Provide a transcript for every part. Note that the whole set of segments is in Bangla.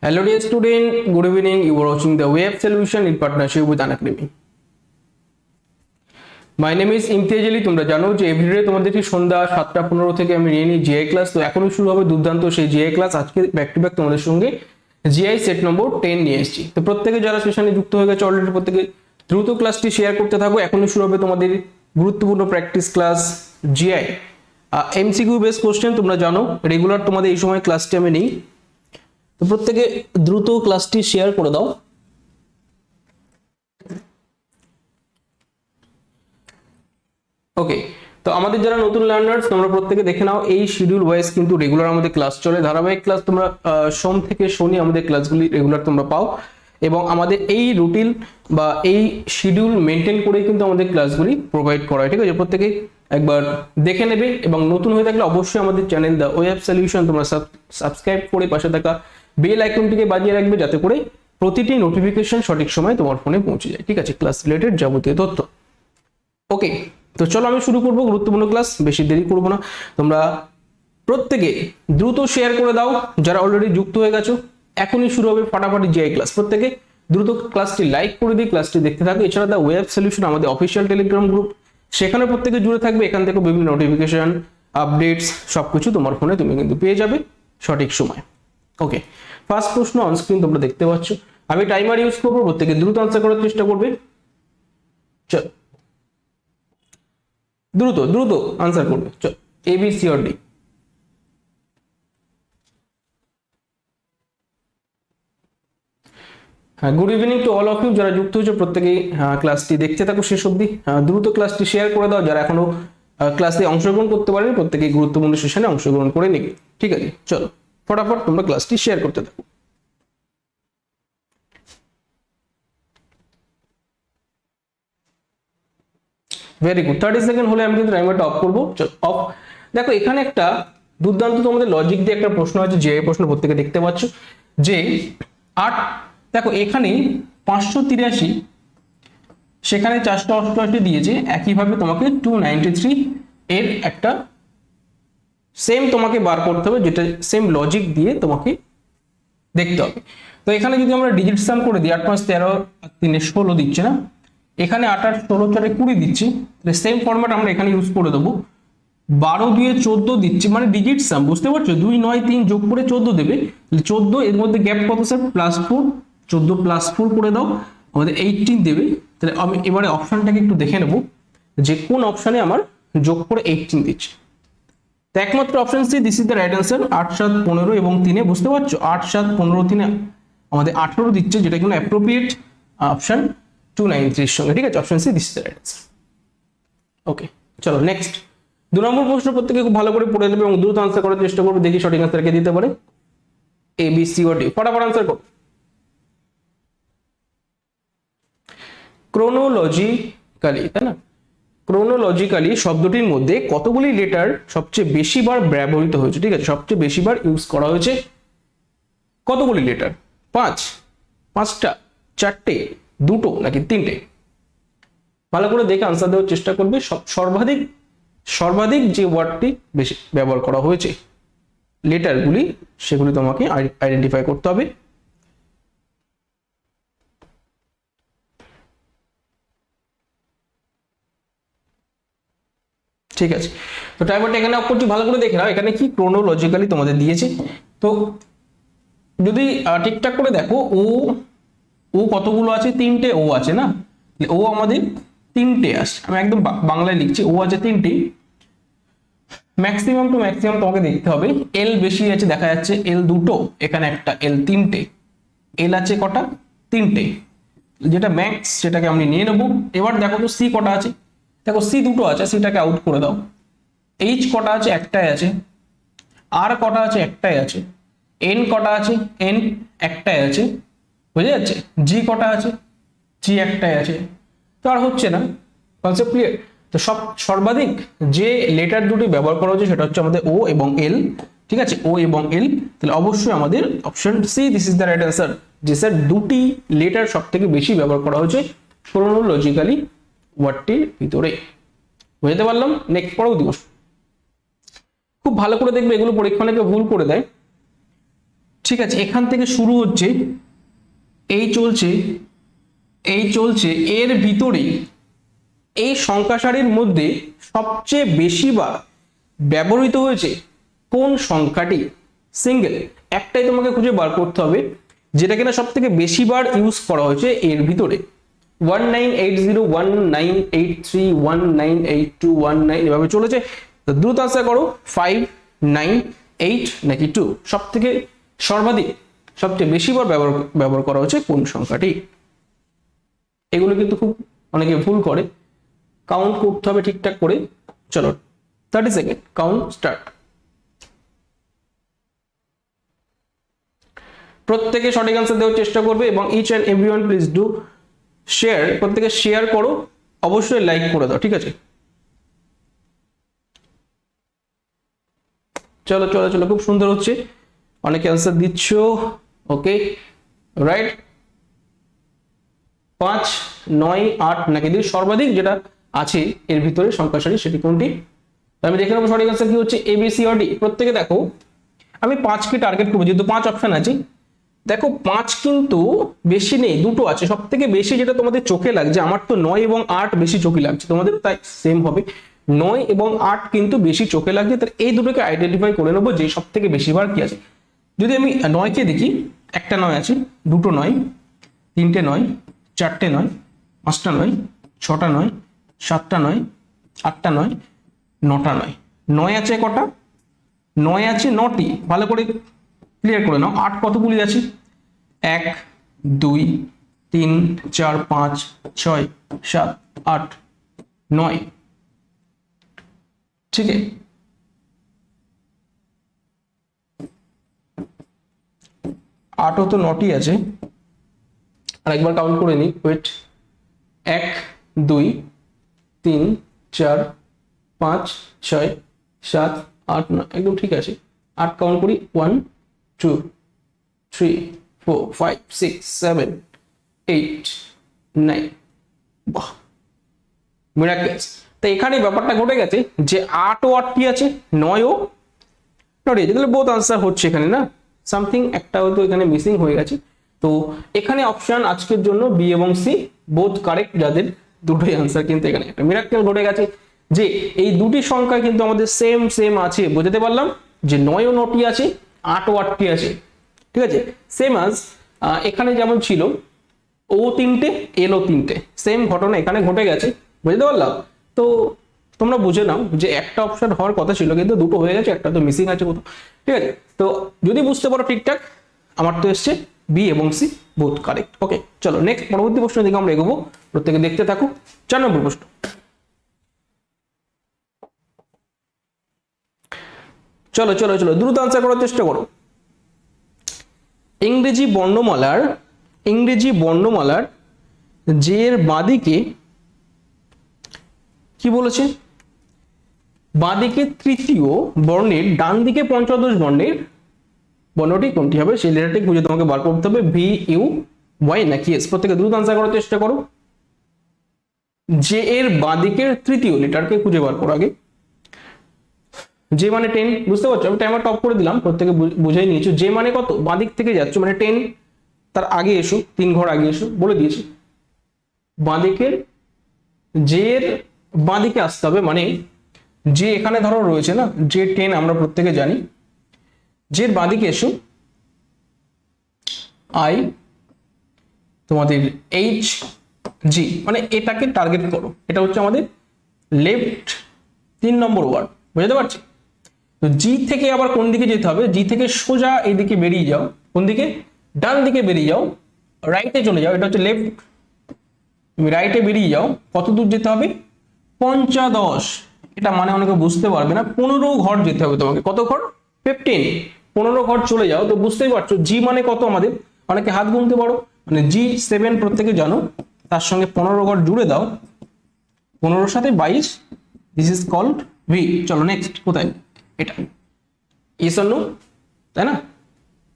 Hello dear student, good evening. You are watching the web solution in partnership with Unacademy. My name is Imtiaz Ali. তোমরা জানো যে এভরিডে তোমাদেরকে সন্ধ্যা 7:15 থেকে আমি নিয়ে নিই জিআই ক্লাস। তো এখনই শুরু হবে দুর্দান্ত সেই জিআই ক্লাস। আজকে ব্যাক টু ব্যাক তোমাদের সঙ্গে জিআই সেট নম্বর 10 নিয়ে এসেছি। তো প্রত্যেকে যারা সেশনে যুক্ত হয়ে গেছে অলরেডি প্রত্যেকে দ্রুত ক্লাসটি শেয়ার করতে থাকো। এখনই শুরু হবে তোমাদের গুরুত্বপূর্ণ practice class GI. MCQ base question তোমরা জানো রেগুলার তোমাদের এই সময় ক্লাসটি আমি নেই। তো প্রত্যেকে দ্রুত ক্লাসটি শেয়ার করে দাও। ওকে, তো আমাদের যারা নতুন লার্নার্স তোমরা প্রত্যেকে দেখে নাও, এই শিডিউল ওয়াইজ কিন্তু রেগুলার আমাদের ক্লাস চলে, ধারাবাহিক ক্লাস। তোমরা সোম থেকে শনি আমাদের ক্লাসগুলি রেগুলার তোমরা পাও এবং আমাদের এই রুটিন বা এই শিডিউল মেনটেন করেই কিন্তু আমাদের ক্লাসগুলি প্রোভাইড করা হয়। ঠিক আছে, প্রত্যেকে একবার দেখে নেবে এবং নতুন হয়ে থাকলে অবশ্যই আমাদের চ্যানেল দ্য ওয়েব সলিউশন তোমরা সাবস্ক্রাইব করে পাশে থাকা বেল আইকনটিকে বাজিয়ে রাখবে যাতে করে প্রতিটি নোটিফিকেশন সঠিক সময় তোমার ফোনে পৌঁছে যায়। ঠিক আছে, ক্লাস রিলেটেড যাবতীয় তথ্য। ওকে, তো চলো আমি শুরু করবো গুরুত্বপূর্ণ ক্লাস, বেশি দেরি করবো না। তোমরা প্রত্যেকে দ্রুত শেয়ার করে দাও যারা অলরেডি যুক্ত হয়ে গেছো। এখনই শুরু হবে ফাটাফাটি জিআই ক্লাস। প্রত্যেকে দ্রুত ক্লাসটি লাইক করে দিই, ক্লাসটি দেখতে থাকো। এছাড়া দ্য ওয়েব সলিউশন আমাদের অফিসিয়াল টেলিগ্রাম গ্রুপ, সেখানে প্রত্যেকে জুড়ে থাকবে। এখান থেকে বিভিন্ন নোটিফিকেশন আপডেটস সবকিছু তোমার ফোনে তুমি কিন্তু পেয়ে যাবে সঠিক সময়। ওকে, ফার্স্ট প্রশ্ন অন স্ক্রিন তোমরা দেখতে পাচ্ছ। আমি টাইমার ইউজ করবো, প্রত্যেকে দ্রুত আনসার করার চেষ্টা করবে। চল দ্রুত দ্রুত আনসার করবে। চল, A B C or D. হ্যাঁ, good evening to all of you. যারা যুক্ত হয়েছে প্রত্যেকেই ক্লাসটি দেখতে থাকো শেষ অবধি। দ্রুত ক্লাসটি শেয়ার করে দাও। যারা এখনো ক্লাসে অংশগ্রহণ করতে পারেনি প্রত্যেকেই গুরুত্বপূর্ণ সেশনে অংশগ্রহণ করে নিবে। ঠিক আছে, চলো ফটাফট তোমরা ক্লাসটি শেয়ার করতে থাকো। ভেরি গুড, 30 সেকেন্ড হলে আমি কিন্তু টাইমারটা অফ করবো। চলো অফ। দেখো এখানে একটা দুর্দান্ত তোমাদের লজিক দিয়ে একটা প্রশ্ন আছে, যে প্রশ্ন প্রত্যেকে দেখতে পাচ্ছ যে 8, দেখো এখানে 583 সেখানে 488 দিয়েছে। একইভাবে তোমাকে 293 এর একটা সেম তোমাকে বার করতে হবে, যেটা সেম লজিক দিয়ে তোমাকে দেখতে হবে। তো এখানে যদি আমরা ডিজিট সাম করে দিই, 8 5 13 আর 3 16 দিচ্ছে না, এখানে 8 8 16 4 20 দিচ্ছি। সেম ফরম্যাট আমরা এখানে ইউজ করে দেবো। 12 2 14 দিচ্ছি, মানে ডিজিট সাম, বুঝতে পারছো? 2 9 3 যোগ করে 14 দেবে। 14 এর মধ্যে গ্যাপ কত স্যার? +4। 14 +4 করে দাও, আমাদের 18 দেবে। তাহলে আমি এবারে অপশনটাকে একটু দেখে নেব যে কোন অপশনে আমার যোগ করে 18 দিচ্ছে। তো একমাত্র option C, this is the right answer. 8 7 15 এবং 3, বুঝতে পারছো? 8 7 15 3 আমাদের 18 দিচ্ছে, যেটা কিন্তু অ্যাপ্রোপ্রিয়েট অপশন 293 এর সঙ্গে। ঠিক আছে, option C this is the right answer. Okay, চলো নেক্সট 2 নম্বর প্রশ্ন প্রত্যেকে খুব ভালো করে পড়ে নেবে এবং দ্রুত আনসার করার চেষ্টা করবে। দেখি সঠিক আনসার কে দিতে পারে। এ বি সি ও ডি, ফটাফট আনসার করো। ক্রোনোলজিক্যালি, তাই না? ক্রোনোলজিক্যালি শব্দটির মধ্যে কতগুলি লেটার সবচেয়ে বেশি বার ব্যবহৃত হয়েছে? ঠিক আছে, সবচেয়ে বেশি বার ইউজ করা হয়েছে কতগুলি লেটার? 5, 5টা, 4টে, 2টো নাকি 3টে? ভালো করে দেখে আনসার দেওয়ার চেষ্টা করবে। সর্বাধিক যে ওয়ার্ডটি বেশি ব্যবহার করা হয়েছে লেটারগুলি, সেগুলি তোমাকে আইডেন্টিফাই করতে হবে। ঠিক আছে, তো টাইমারটা এখানে অফ করছি, ভালো করে দেখে নাও এখানে কি ক্রোনোলজিক্যালি তোমাদের দিয়েছে। তো যদি ঠিকঠাক করে দেখো, ও কতগুলো আছে? 3টে ও আছে না, ও আমাদের 3টে আসছে। আমি একদম বাংলায় লিখছি, ও আছে 3টে। ম্যাক্সিমাম টু ম্যাক্সিমাম তোমাকে দেখতে হবে। এল বেশি আছে দেখা যাচ্ছে, এল 2টো, এখানে একটা, এল 3টে। এল আছে কটা? 3টে, যেটা ম্যাক্স সেটাকে আমি নিয়ে নেবো। এবার দেখো তো সি কটা আছে? দেখো সি 2টো আছে, সিটাকে আউট করে দাও। এইচ কটা আছে? একটাই আছে। আর কটা আছে? একটাই আছে। এন কটা আছে? এন একটাই আছে, বুঝে যাচ্ছে? জি কটা আছে? জি একটাই আছে। তো আর হচ্ছে না, কনসেপ্ট ক্লিয়ার? তো সর্বাধিক যে লেটার দুটি ব্যবহার করা হচ্ছে সেটা হচ্ছে আমাদের ও এবং এল। ঠিক আছে, ও এবং এল। তাহলে অবশ্যই আমাদের option C this is the right answer, যে স্যার দুটি লেটার সব থেকে বেশি ব্যবহার করা হয়েছে ক্রোনোলজিক্যালি ওয়ার্ডটির ভিতরে। বুঝতে পারলাম? নেক্সট পরবর্তী প্রশ্ন খুব ভালো করে দেখবে, এগুলো পরীক্ষা অনেকে ভুল করে দেয়। ঠিক আছে, এখান থেকে শুরু হচ্ছে, এই চলছে, এই চলছে, এর ভিতরেই এই সংখ্যা সারির মধ্যে সবচেয়ে বেশি বার ব্যবহৃত হয়েছে কোন সংখ্যাটি? সিঙ্গেল একটাই তোমাকে খুঁজে বার করতে হবে যেটা কিনা সব থেকে বেশি বার ইউজ করা হয়েছে এর ভিতরে। 1980, 1983, 1982, 19 এভাবে চলেছে। তো দ্রুত আনসার করো, 5, 9, 8 নাকি 2? সব থেকে সর্বাধিক সবচেয়ে বেশি বার ব্যবহার করা হচ্ছে কোন সংখ্যাটি? এগুলো কিন্তু খুব অনেকে ভুল করে, কাউন্ট করতে হবে ঠিকঠাক করে। চলো 30 সেকেন্ড, কাউন্ট স্টার্ট। প্রত্যেকে সঠিক আনসার দেওয়ার চেষ্টা করবে এবং each and everyone please do share, প্রত্যেকে শেয়ার করো, অবশ্যই লাইক করে দাও, ঠিক আছে? চলো চলো চলো, খুব সুন্দর হচ্ছে, অনেকে আনসার দিচ্ছ। ওকে, রাইট। 5, 9, 8 নাকি 2 সর্বাধিক যেটা আছে এর ভিতরে সংখ্যা সারি, সেটি কোনটি? আমি দেখে নেবো সঠিক আনসার কি হচ্ছে, এ বি সি অর ডি। প্রত্যেকে দেখো, আমি 5 কে টার্গেট করবো যেহেতু 5 অপশন আছে। দেখো 5 কিন্তু বেশি নেই, দুটো আছে। সব থেকে বেশি যেটা তোমাদের চোখে লাগছে, আমার তো 9 এবং 8 বেশি চোখে লাগছে, তোমাদের তাই সেম হবে। 9 এবং 8 কিন্তু বেশি চোখে লাগছে, তাহলে এই দুটোকে আইডেন্টিফাই করে নেবো যে সব থেকে বেশি বার কি আছে। যদি আমি 9 কে দেখি, একটা 9 আছে, দুটো 9, তিনটে 9, চারটে 9, পাঁচটা 9, ছটা 9, সাতটা 9, আটটা 9, নটা 9। 9 আছে কটা? 9 আছে 9টি। ভালো করে ক্লিয়ার করে নাও। 8 কতগুলি আছে? 1, 2, 3, 4, 5, 6, 7, 8, 9। ঠিক আছে, আটও তো 9টি আছে। আর একবার কাউন্ট করে নি, ওয়েট। 1, 2, 3, 4, 5, 6, 7, 8, 9, একদম ঠিক আছে। 8 কাউন্ট করি, 1, 2, 3, 4, 5, 6, 7, 8, 9। বাহ, মিরাকেলস। তো এখানে ব্যাপারটা ঘটে গেছে যে 8 ও 8টি আছে, 9 ও 9টি আছে, তাহলে বোথ আনসার হচ্ছে এখানে না, সামথিং একটা হয়তো এখানে মিসিং হয়ে গেছে। তো এখানে অপশন আজকের জন্য বি এবং সি বোথ কারেক্ট, যাদের দুটোই আনসার। কিন্তু এখানে একটা মিরাকেল ঘটে গেছে যে এই দুটি সংখ্যা কিন্তু আমাদের সেম সেম আছে। বুঝতে পারলাম যে 9 ও 9টি আছে, 8 ও 8টি আছে, ঠিক আছে। সেম আজ এখানে যেমন ছিল ও 3টে, এল ও 3টে, সেম ঘটনা এখানে ঘটে গেছে। বুঝতে পারলাম? তো তোমরা বুঝে নাও যে একটা অপশন হওয়ার কথা ছিল কিন্তু দুটো হয়ে গেছে, একটা তো মিসিং আছে কোথাও, ঠিক আছে। তো যদি বুঝতে পারো ঠিকঠাক, আমার তো এসছে বি এবং সি বোথ কারেক্ট। ওকে, চলো নেক্সট পরবর্তী প্রশ্নের দিকে আমরা এগোবো, প্রত্যেকে দেখতে থাকো। 4 নম্বর প্রশ্ন। চলো চলো চলো, দ্রুত আনসার করার চেষ্টা করো। ইংরেজি বর্ণমালার যে এর বাঁদিকে কি বলেছে? বাঁদিকে তৃতীয় বর্ণের ডান দিকে পঞ্চদশ বর্ণের বর্ণটি কোনটি হবে? সেই লেটারটি খুঁজে তোমাকে বার করতে হবে, ভি ইউ ওয়াই নাকি এস। প্রত্যেকে দ্রুত আনসার করার চেষ্টা করো। যে এর বাঁদিকের তৃতীয় লেটারকে খুঁজে বার করো আগে। যে মানে 10, বুঝতে পারছো? আমি টাইমার টপ করে দিলাম, প্রত্যেকে বুঝেই নিয়েছো। যে মানে কত? বাঁদিক থেকে যাচ্ছ মানে 10, তার আগে এসো, 3 ঘর আগে এসো, বলে দিয়েছি। বাঁদিকের যে এর বাঁদিকে আসতে হবে, মানে যে এখানে ধরো রয়েছে না, যে 10 আমরা প্রত্যেকে জানি। যে এর বাঁদিকে এসো, আই তোমাদের এইচ জি, মানে এটাকে টার্গেট করো। এটা হচ্ছে আমাদের লেফট 3 নম্বর ওয়ার্ড, বুঝতে পারছি? তো জি থেকে আবার কোন দিকে যেতে হবে? জি থেকে সোজা এইদিকে বেরিয়ে যাও। কোন দিকে? ডান দিকে বেরিয়ে যাও, রাইটে চলে যাও। এটা হচ্ছে লেফট, তুমি রাইটে বেরিয়ে যাও। কত দূর যেতে হবে? 15। এটা মানে অনেকে বুঝতে পারবে না, 15 ঘর যেতে হবে তোমাকে। কত ঘর? 15। 15 ঘর চলে যাও। তো বুঝতেই পারছো জি মানে কত আমাদের। অনেকে হাত গুনতে পারো, মানে জি 7 প্রত্যেকে জানো, তার সঙ্গে 15 ঘর জুড়ে দাও। 15 সাথে 22, দিস ইজ কল্ড ভি। চলো নেক্সট, কোথায়? এটা ইয়েস অর নো, তাই না?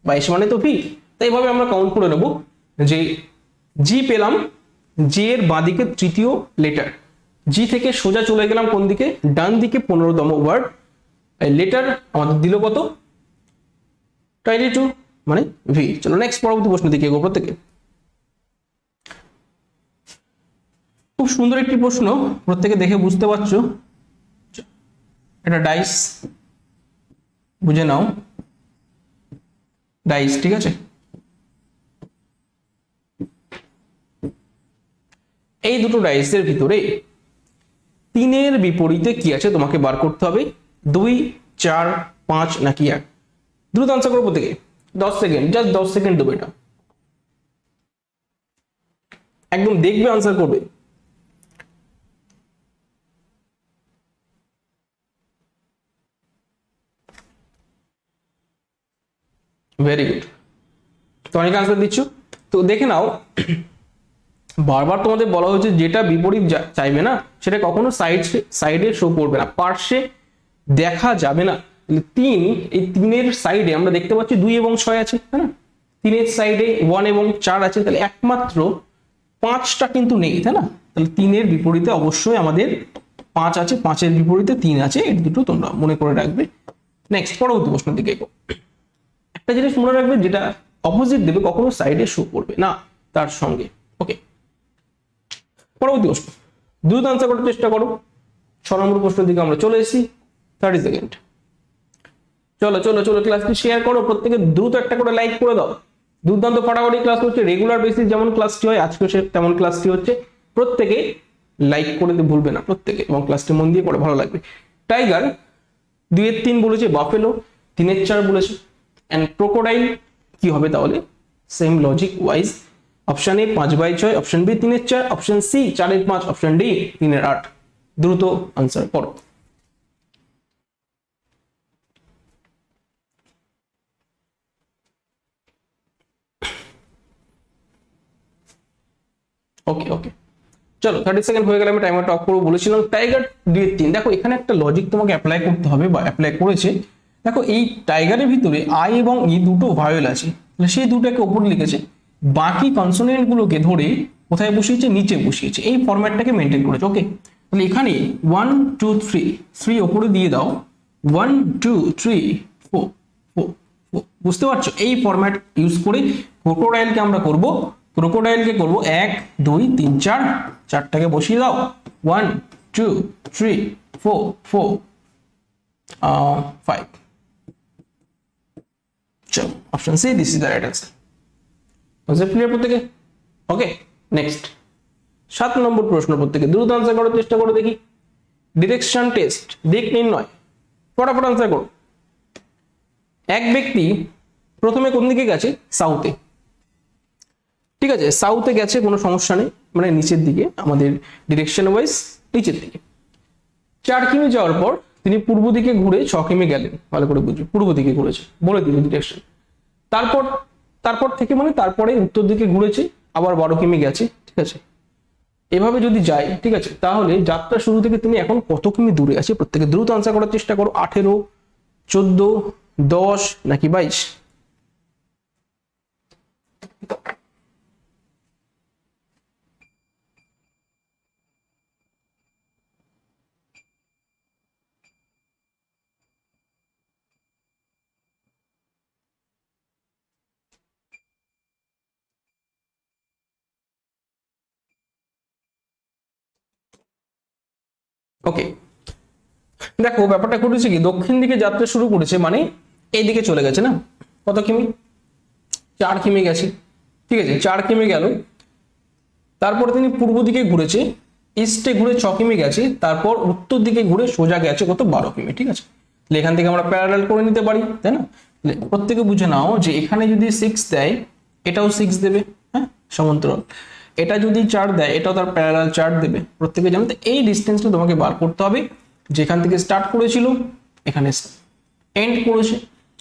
22 মানে তো ভি। তাই এইভাবে আমরা কাউন্ট করে নেব যে জি পেলাম, জি এর বাঁদিকে তৃতীয় লেটার। জি থেকে সোজা চলে গেলাম কোন দিকে? ডান দিকে 15তম ওয়ার্ড। লেটার আমাদের দিল কত? 22। মানে ভি। চলো নেক্সট পরবর্তী প্রশ্ন দিকে এগো প্রত্যেকে। খুব সুন্দর একটি প্রশ্ন, প্রত্যেকে দেখে বুঝতে পারছো, এটা ডাইস, বুঝে নাও ডাইস, ঠিক আছে। এই দুটো ডাইসের ভিতরে 3-এর বিপরীতে কি আছে তোমাকে বার করতে হবে, 2, 4, 5 নাকি 1। দ্রুত আনসার করবো থেকে 10 সেকেন্ড, জাস্ট 10 সেকেন্ড দেবো, এটা একদম দেখবে আনসার করবে। ভেরি গুড, তো অনেক আনসার দিচ্ছ। তো দেখে নাও, বারবার তোমাদের বলা হয়েছে যেটা বিপরীত চাইবে না সেটা কখনো সাইডে শো করবে না, পার্শ্বে দেখা যাবে না। 3, এই 3-এর সাইডে আমরা দেখতে পাচ্ছি 2 এবং 6 আছে, তাই না? 3-এর সাইডে 1 এবং 4 আছে, তাহলে একমাত্র 5টা কিন্তু নেই, তাই না? তাহলে 3-এর বিপরীতে অবশ্যই আমাদের 5 আছে, 5-এর বিপরীতে 3 আছে, এই দুটো তোমরা মনে করে রাখবে। নেক্সট পরবর্তী প্রশ্নের দিকে এগো। একটা জিনিস মনে রাখবে, যেটা অপোজিট দেবে কখনো সাইডে শো করবে না তার সঙ্গে। ওকে, পরবর্তী প্রশ্ন, দ্রুত আনসার করার চেষ্টা করো। 6 নম্বর প্রশ্নের দিকে আমরা চলে এসেছি, 30 সেকেন্ড। চলো চলো চলো, ক্লাসটি শেয়ার করো, প্রত্যেকে দ্রুত একটা করে লাইক করে দাও। দুর্দান্ত ফাটাফাটি ক্লাস হচ্ছে, রেগুলার বেসিস যেমন ক্লাসটি হয় আজকে তেমন ক্লাসটি হচ্ছে, প্রত্যেকে লাইক করে দিতে ভুলবে না প্রত্যেকে, এবং ক্লাসটি মন দিয়ে পড়ে, ভালো লাগবে। টাইগার 2-এর 3 বলেছে, বাফেলো 3-এর 4 বলেছে, এন্ড ক্রোকোডাইল কি হবে তাহলে? Same logic wise, option A 5/6, option B 3-এর 4, অপশন সি 4-এর 5, অপশন ডি 3-এর 8। দ্রুত আনসার করো। ওকে ওকে, চলো 30 সেকেন্ড হয়ে গেলে আমি টাইমারটা অফ করবো। বলেছিলাম টাইগার 2-এর 3। দেখো এখানে একটা লজিক তোমাকে অ্যাপ্লাই করতে হবে বা অ্যাপ্লাই করেছে। দেখো এই টাইগারের ভিতরে আই এবং ই দুটো ভাওয়েল আছে, তাহলে সেই দুটোকে উপরে লিখেছে, বাকি কনসোনেন্ট গুলোকে ধরে কোথায় বসিয়েছে? নিচে বসিয়েছে, এই ফরম্যাটটাকে মেনটেন করেছে। ওকে, তাহলে এখানে 1 2 3 ওপরে দিয়ে দাও, 1 2 3 4 4 বুঝতে পারছো? এই ফরম্যাট ইউজ করে ক্রোকোডাইলকে আমরা করব, ক্রোকোডাইলকে করব 1 2 3 4, 4টাকে বসিয়ে দাও, 1 2 3 4 4 5। চলো option C, this is the right answer. Concept clear প্রত্যেকে? ওকে, নেক্সট 7 নম্বর প্রশ্ন, প্রত্যেকে দ্রুত আনসার করার চেষ্টা করো দেখি। ডিরেকশন টেস্ট, দিক নির্ণয়, ফটাফট আনসার করো। এক ব্যক্তি প্রথমে কোন দিকে গেছে? সাউথে, ঠিক আছে, সাউথে গেছে, কোনো সমস্যা নেই, মানে নিচের দিকে, আমাদের ডিরেকশন ওয়াইজ নিচের দিকে। 4 কিমি যাওয়ার পর তিনি পূর্ব দিকে ঘুরে 6 কিমি গেলেন, ভালো করে বুঝো, পূর্ব দিকে ঘুরেছে, বলে দিল ডিরেকশন। তারপর থেকে মানে তারপরে উত্তর দিকে ঘুরেছে, আবার 12 কিমি গেছে, ঠিক আছে। এভাবে যদি যায়, ঠিক আছে, তাহলে যাত্রা শুরু থেকে তিনি এখন কত কিমি দূরে আছে? প্রত্যেকে দ্রুত আনসার করার চেষ্টা করো। 18, 14, 10 নাকি 22? ওকে, দেখো ব্যাপারটা ঘটেছে কি, দক্ষিণ দিকে যাত্রা শুরু করেছে মানে এই দিকে চলে গেছে না, কত কিমি? 4 কিমি গেছে, ঠিক আছে, 4 কিমি গেল। তারপর তিনি পূর্ব দিকে ঘুরেছে, ইস্টে ঘুরে 6 কিমি গেছে, তারপর উত্তর দিকে ঘুরে সোজা গেছে কত? 12 কিমি, ঠিক আছে। তাহলে এখান থেকে আমরা প্যারালাল করে নিতে পারি, তাই না? প্রত্যেকে বুঝে নাও যে এখানে যদি 6 দেয়, এটাও 6 দেবে, হ্যাঁ, সমান্তরাল। এটা যদি 4 দেয়, এটাও তার প্যারালাল 4 দেবে। প্রত্যেকে জানো, তো এই ডিসটেন্সটা তোমাকে বার করতে হবে, যেখান থেকে স্টার্ট করেছিল এখানে এন্ড করেছে।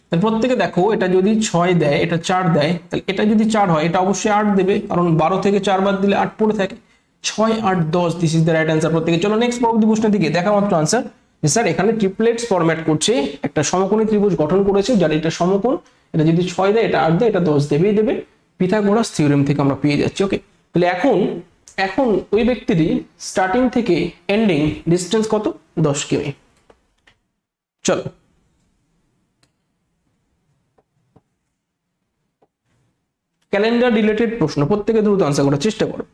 তাহলে প্রত্যেকে দেখো, এটা যদি 6 দেয়, এটা 4 দেয়, তাহলে এটা যদি 4 হয়, এটা অবশ্যই 8 দেবে, কারণ 12 থেকে 4 বাদ দিলে 8 পড়ে থাকে। 6 8 10, this is the right answer প্রত্যেকে। চলো নেক্সট পরবর্তী প্রশ্নের দিকে, দেখা মাত্র আনসার। স্যার এখানে ট্রিপলেটস ফরম্যাট করছে, একটা সমকোণী ত্রিভুজ গঠন করেছে, যার এটা সমকোণ, এটা যদি 6 দেয়, এটা 8 দেয়, এটা 10 দেবেই দেবে, পিথাগোরাস থিওরেম থেকে আমরা পেয়ে যাচ্ছি। ওকে, তাহলে এখন ওই ব্যক্তিরই স্টার্টিং থেকে এন্ডিং ডিস্টেন্স কত? 10 কিমি। চলো ক্যালেন্ডার রিলেটেড প্রশ্ন, প্রত্যেকে দ্রুত আনসার করার চেষ্টা করো।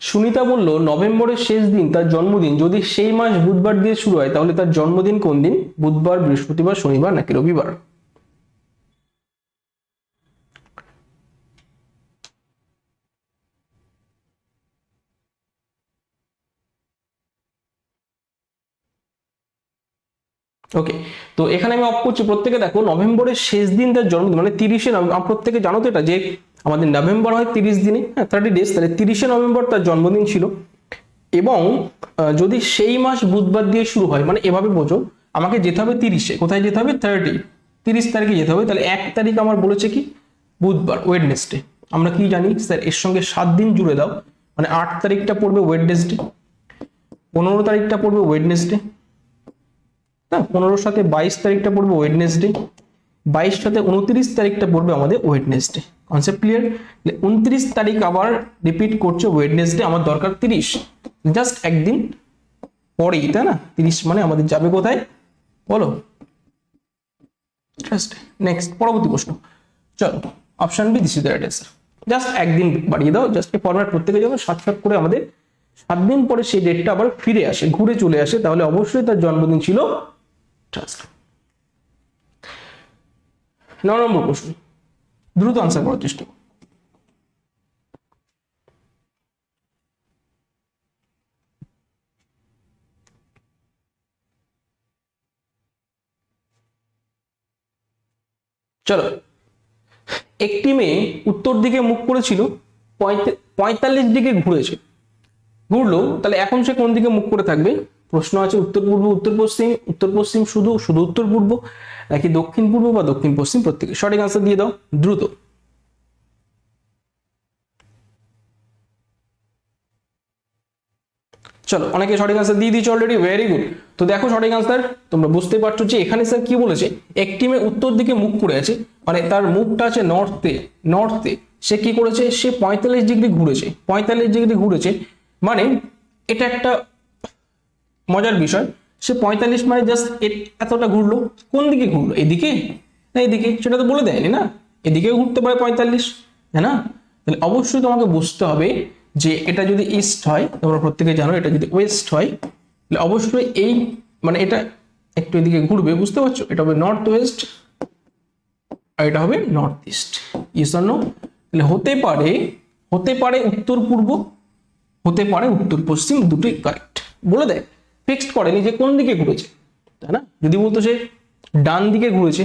সুনিতা বলল নভেম্বরের শেষ দিন তার জন্মদিন, যদি সেই মাস বুধবার দিয়ে শুরু হয় তাহলে তার জন্মদিন কোন দিন? বুধবার, বৃহস্পতিবার, শনিবার নাকি রবিবার? ওকে, তো এখানে আমি অফ করছি। প্রত্যেকে দেখো নভেম্বরের শেষ দিন তার জন্মদিন, মানে 30শে নভেম্বর। প্রত্যেকে জানো তো এটা, যে আমাদের নভেম্বর হয় 30 দিনে, হ্যাঁ 30 ডেজ, তাহলে 30শে নভেম্বর তার জন্মদিন ছিল। এবং যদি সেই মাস বুধবার দিয়ে শুরু হয়, মানে এভাবে বোঝো, আমাকে যেতে হবে 30-এ, কোথায় যেতে হবে? 30 তারিখে যেতে হবে। তাহলে 1 তারিখ আমার বলেছে কি? বুধবার, ওয়েডনেসডে। আমরা কি জানি স্যার, এর সঙ্গে 7 দিন জুড়ে দাও, মানে 8 তারিখটা পড়বে ওয়েডনেসডে, 15 তারিখটা পড়বে ওয়েডনেসডে, হ্যাঁ 15-র সাথে 22 তারিখটা পড়বে ওয়েডনেসডে, 22 সাথে 29 তারিখটা পড়বে আমাদের ওয়েডনেসডে। Concept clear? 29 তারিখ আবার রিপিট করছে ওয়েডনেসডে, আমার দরকার 30, জাস্ট একদিন পরেই, তাই না? 30 মানে আমাদের যাবে কোথায় বলো? জাস্ট নেক্সট, পরবর্তী প্রশ্ন। চলো, option B, this is the right answer. Just একদিন বাড়িয়ে দাও, জাস্ট এই ফরম্যাট প্রত্যেকে যাবে 7 করে আমাদের 7 দিন পরে সেই ডেটটা আবার ফিরে আসে, ঘুরে চলে আসে, তাহলে অবশ্যই তার জন্মদিন ছিল। জাস্ট 9 নম্বর প্রশ্ন, দ্রুত আনসার করার চেষ্টা করো। চলো, একটি মেয়ে উত্তর দিকে মুখ করেছিল, 45 দিকে ঘুরেছে, ঘুরলো, তাহলে এখন সে কোন দিকে মুখ করে থাকবে? প্রশ্ন আছে উত্তর পূর্ব, উত্তর পশ্চিম, উত্তর পশ্চিম শুধু উত্তর পূর্ব, নাকি দক্ষিণ পূর্ব বা দক্ষিণ পশ্চিম? প্রত্যেকে সঠিক আনসার দিয়ে দাও দ্রুত। চলো, অনেকে সঠিক আনসার দিয়ে দিয়েছে অলরেডি, ভেরি গুড। তো দেখো সঠিক আনসার তোমরা বুঝতে পারছো যে এখানে স্যার কি বলেছে, একটি মেয়ে উত্তর দিকে মুখ করে আছে, মানে তার মুখটা আছে নর্থে, সে কি করেছে? সে 45 ডিগ্রি ঘুরেছে, 45 ডিগ্রি ঘুরেছে, মানে এটা একটা মজার বিষয়। সে 45 মানে জাস্ট এতটা ঘুরলো, কোন দিকে ঘুরলো? এদিকে না এদিকে? সেটা তো বলে দেয়নি না, এদিকেও ঘুরতে পারে 45, তাই না? তাহলে অবশ্যই তোমাকে বুঝতে হবে যে এটা যদি ইস্ট হয়, তোমরা প্রত্যেকে জানো, এটা যদি ওয়েস্ট হয় তাহলে অবশ্যই এই, মানে এটা একটু এদিকে ঘুরবে, বুঝতে পারছো? এটা হবে নর্থ ওয়েস্ট আর এটা হবে north east. Yes or no? তাহলে হতে পারে উত্তর পূর্ব, হতে পারে উত্তর পশ্চিম, দুটোই কারেক্ট বলে দেয়, ফিক্সড করেনি যে কোন দিকে ঘুরেছে, তাই না? যদি বলতো সে ডান দিকে ঘুরেছে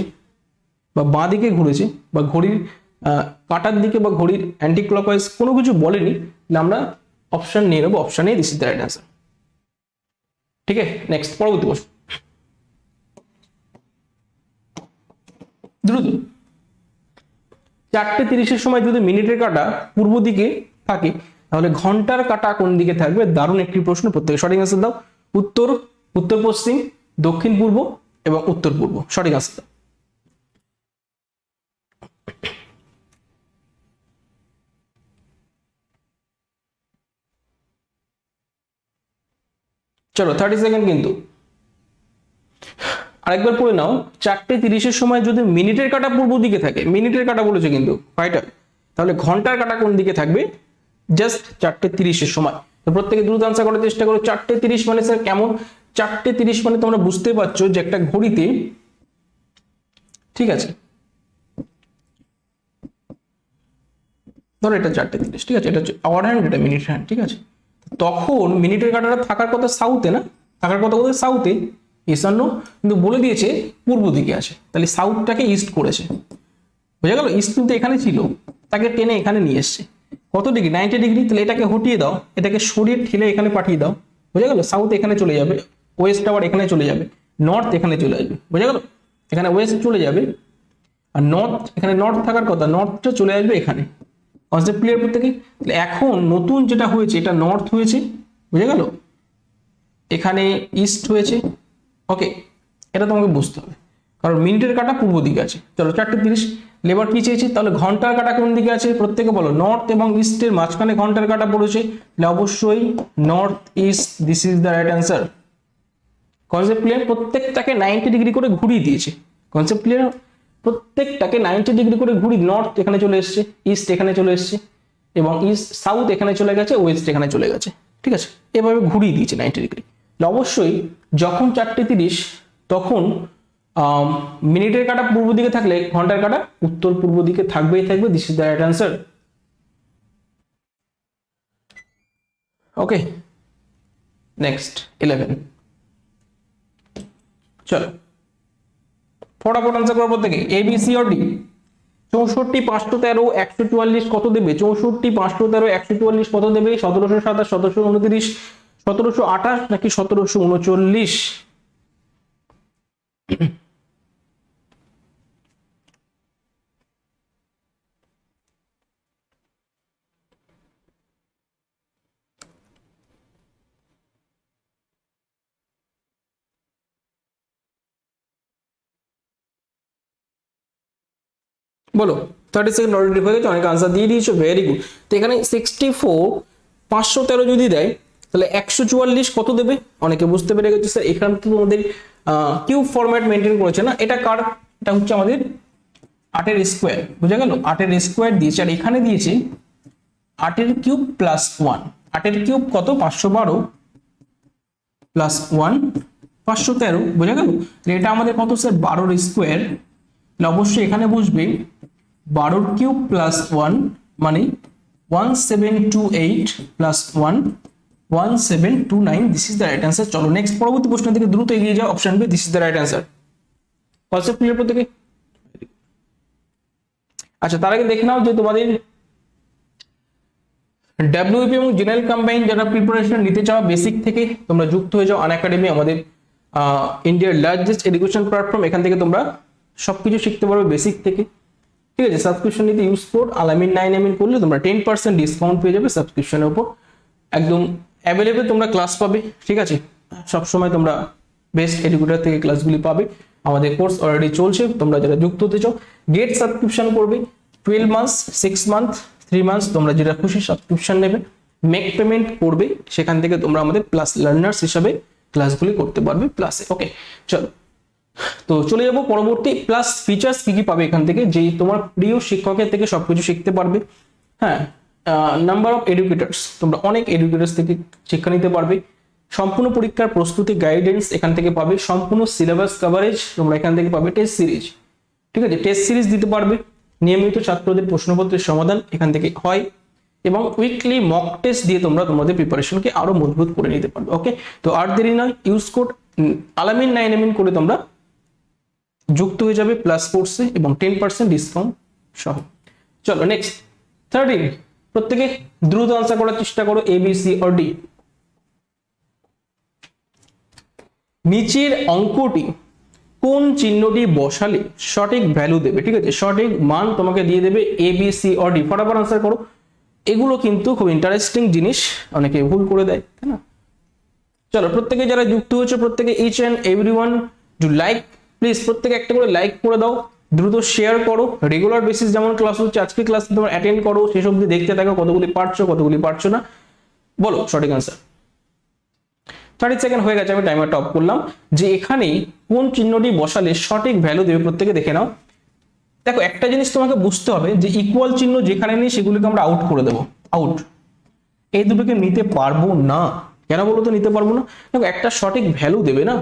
বা বাঁ দিকে ঘুরেছে বা ঘড়ির কাঁটার দিকে বা ঘড়ির অ্যান্টি ক্লকওয়াইজ কোনো কিছু বলেনি, আমরা অপশন নিয়ে নেবো, option A, this is the right answer. ঠিক আছে, নেক্সট, পরবর্তী প্রশ্ন দ্রুত। 4:30-এর সময় যদি মিনিটের কাঁটা পূর্ব দিকে থাকে তাহলে ঘন্টার কাঁটা কোন দিকে থাকবে? দারুণ একটি প্রশ্ন, প্রত্যেকে সঠিক আনসার দাও। উত্তর পশ্চিম, দক্ষিণ পূর্ব এবং উত্তর পূর্ব, সঠিক আনসার দাও। চলো 30 সেকেন্ড কিন্তু আরেকবার পড়ে নাও। 4:30-এর সময় যদি মিনিটের কাঁটা পূর্ব দিকে থাকে, মিনিটের কাঁটা বলেছে কিন্তু ফাইটার, তাহলে ঘন্টার কাঁটা কোন দিকে থাকবে? জাস্ট 4:30-এর সময়। তো প্রত্যেকে দ্রুত আনসার করার চেষ্টা করো। 4:30 মানে স্যার কেমন? 4:30 মানে তোমরা বুঝতে পারছো যে একটা ঘড়িতে, ঠিক আছে, ধরো এটা 4:30, ঠিক আছে, এটা হচ্ছে আওয়ার হ্যান্ড, এটা মিনিট হ্যান্ড, ঠিক আছে। তখন মিনিটের কাঁটাটা থাকার কথা সাউথে, না থাকার কথা কোথায়? সাউথে। ইসান্ন, কিন্তু বলে দিয়েছে পূর্ব দিকে আছে, তাহলে সাউথটাকে ইস্ট করেছে, বোঝা গেল? ইস্ট কিন্তু এখানে ছিল, তাকে টেনে এখানে নিয়ে এসছে, কত ডিগ্রি? 90 ডিগ্রি। তাহলে এটাকে হটিয়ে দাও, এটাকে সরিয়ে ঠেলে এখানে পাঠিয়ে দাও, বোঝা গেল? সাউথ এখানে চলে যাবে, ওয়েস্ট আবার এখানে চলে যাবে, নর্থ এখানে চলে আসবে, বোঝা গেল? এখানে ওয়েস্ট চলে যাবে আর নর্থ, এখানে নর্থ থাকার কথা, নর্থটা চলে আসবে এখানে। কনসেপ্ট ক্লিয়ার প্রত্যেকে? তাহলে এখন নতুন যেটা হয়েছে, এটা নর্থ হয়েছে, বুঝে গেল? এখানে ইস্ট হয়েছে, ওকে, এটা তোমাকে বুঝতে হবে, কারণ মিনিটের কাঁটা পূর্ব দিকে আছে। চলো 4:30, লেবার কি চেয়েছে? তাহলে ঘন্টার কাঁটা কোন দিকে আছে? প্রত্যেকে বলো। নর্থ এবং ইস্টের মাঝখানে ঘন্টার কাঁটা পড়েছে, তাহলে অবশ্যই north east, this is the right answer. Concept clear? প্রত্যেকটাকে 90 ডিগ্রি করে ঘুরিয়ে দিয়েছে। Concept clear? প্রত্যেকটাকে 90 ডিগ্রি করে ঘুরিয়ে, নর্থ এখানে চলে এসছে, ইস্ট এখানে চলে এসছে, এবং ইস্ট সাউথ এখানে চলে গেছে, ওয়েস্ট এখানে চলে গেছে, ঠিক আছে? এভাবে ঘুরিয়ে দিয়েছে 90 ডিগ্রি। অবশ্যই যখন 4:30 তখন মিনিটের কাঁটা পূর্ব দিকে থাকলে ঘন্টার কাঁটা উত্তর পূর্ব দিকে থাকবেই থাকবে। This is the right answer. Okay, next 11। চলো ফটাফট আনসার করবো থেকে, এ বি সি অর ডি। 64, 513, 144 কত দেবে? 64, 513, 144 কত দেবে? 1727, 1729, 1728 নাকি 1739? বলো, 30 সেকেন্ড অলরেডি হয়ে গেছে, অনেক আনসার দিয়ে দিয়েছো, ভেরি গুড। তো এখানে 64, 513 যদি দেয় তাহলে 144 কত দেবে? অনেকে বুঝতে পেরে গেছে স্যার, এখানে তো তোমাদের কিউব ফরম্যাট মেনটেন করেছে না, এটা কার? এটা হচ্ছে আমাদের 8 এর স্কোয়ার, বুঝা গেল? 8 এর স্কোয়ার দিয়েছে, আর এখানে দিয়েছে 8 এর কিউব প্লাস 1। 8 এর কিউব কত? 512 প্লাস 1 513, বুঝা গেল? এটা আমাদের কত স্যার? 12 এর স্কোয়ার। অবশ্যই এখানে বুঝবে 12 কিউব প্লাস 1 মানে 1728 plus 1 1729। This is the right answer. চলো নেক্সট পরবর্তী প্রশ্নের দিকে দ্রুত এগিয়ে যাও। Option B, this is the right answer. Concept clear প্রত্যেকে? আচ্ছা, তার আগে দেখে নাও যে তোমাদের ডাব্লিউপি এবং জেনারেল কম্বাইন যারা প্রিপারেশন নিতে চাও বেসিক থেকে, তোমরা যুক্ত হয়ে যাও আনএকাডেমি, আমাদের ইন্ডিয়ার লার্জেস্ট এডুকেশন প্ল্যাটফর্ম। এখান থেকে তোমরা সবকিছু শিখতে পারবে বেসিক থেকে, ঠিক আছে? সাবস্ক্রিপশন নিতে ইউজ কোড আলামিন 9 করলে তোমরা 10% ডিসকাউন্ট পেয়ে যাবে সাবস্ক্রিপশনের উপর। একদম অ্যাভেলেবেল তোমরা ক্লাস পাবে, ঠিক আছে? সবসময় তোমরা বেস্ট এডুকেটর থেকে ক্লাসগুলি পাবে। আমাদের কোর্স অলরেডি চলছে, তোমরা যারা যুক্ত হতে চাও গেট সাবস্ক্রিপশন করবে। 12 মান্থস, 6 মান্থ, 3 মান্থস, তোমরা যেটা খুশি সাবস্ক্রিপশন নেবে, মেক পেমেন্ট করবে, সেখান থেকে তোমরা আমাদের প্লাস লার্নার্স হিসাবে ক্লাসগুলি করতে পারবে প্লাসে। ওকে, চলো তো চলে যাব পরবর্তী। প্লাস ফিচার্স কি কি পাবে এখান থেকে, যে তোমার প্রিয় শিক্ষকের থেকে সবকিছু শিখতে পারবে। হ্যাঁ, নাম্বার অফ এডুকেটার্স, তোমরা অনেক এডুকেটার্স থেকে শিক্ষা নিতে পারবে। সম্পূর্ণ পরীক্ষার প্রস্তুতি গাইডেন্স এখান থেকে পাবে। সম্পূর্ণ সিলেবাস কভারেজ তোমরা এখান থেকে পাবে। টেস্ট সিরিজ, ঠিক আছে? টেস্ট সিরিজ দিতে পারবে। নিয়মিত ছাত্রদের প্রশ্নপত্রের সমাধান এখান থেকে হয়, এবং উইকলি মক টেস্ট দিয়ে তোমরা তোমাদের প্রিপারেশনকে আরো মজবুত করে নিতে পারবে। ওকে, তো আর দেরি নয়, ইউজ কোড আলামিন 9 করে তোমরা যুক্ত হয়ে যাবে প্লাস কোর্সে এবং 10% ডিসকাউন্ট সহ। চলো নেক্সট 13, প্রত্যেকে দ্রুত আনসার করার চেষ্টা করো, এ বি সি অর ডি। নিচের অঙ্কটি কোন চিহ্নটি বসালে সঠিক ভ্যালু দেবে? ঠিক আছে, সঠিক মান তোমাকে দিয়ে দেবে এ বি সি অর ডি। ফটাফট আনসার করো। এগুলো কিন্তু খুব ইন্টারেস্টিং জিনিস, অনেকে ভুল করে দেয়, তাই না? চলো প্রত্যেকে যারা যুক্ত হয়েছে প্রত্যেকে each and everyone do like, please প্রত্যেকে একটা করে লাইক করে দাও। দ্রুত শেয়ার করো। রেগুলার বেসিস যেমন ক্লাস হচ্ছে, আজকে ক্লাস তোমরা অ্যাটেন্ড করো, শেষ অবধি দেখতে থাকো কতগুলি পারছো কতগুলি পারছো না। বলো সঠিক আনসার। 30 সেকেন্ড হয়ে গেছে, আমি টাইমারটা অফ করলাম। যে এখানে কোন চিহ্নটি বসালে সঠিক ভ্যালু দেবে প্রত্যেকে দেখে নাও। দেখো একটা জিনিস তোমাকে বুঝতে হবে যে ইকুয়াল চিহ্ন যেখানে নেই সেগুলিকে আমরা আউট করে দেবো, আউট। এই দুটোকে নিতে পারবো না। কেন বলো তো নিতে পারবো না? দেখো একটা সঠিক ভ্যালু দেবে না,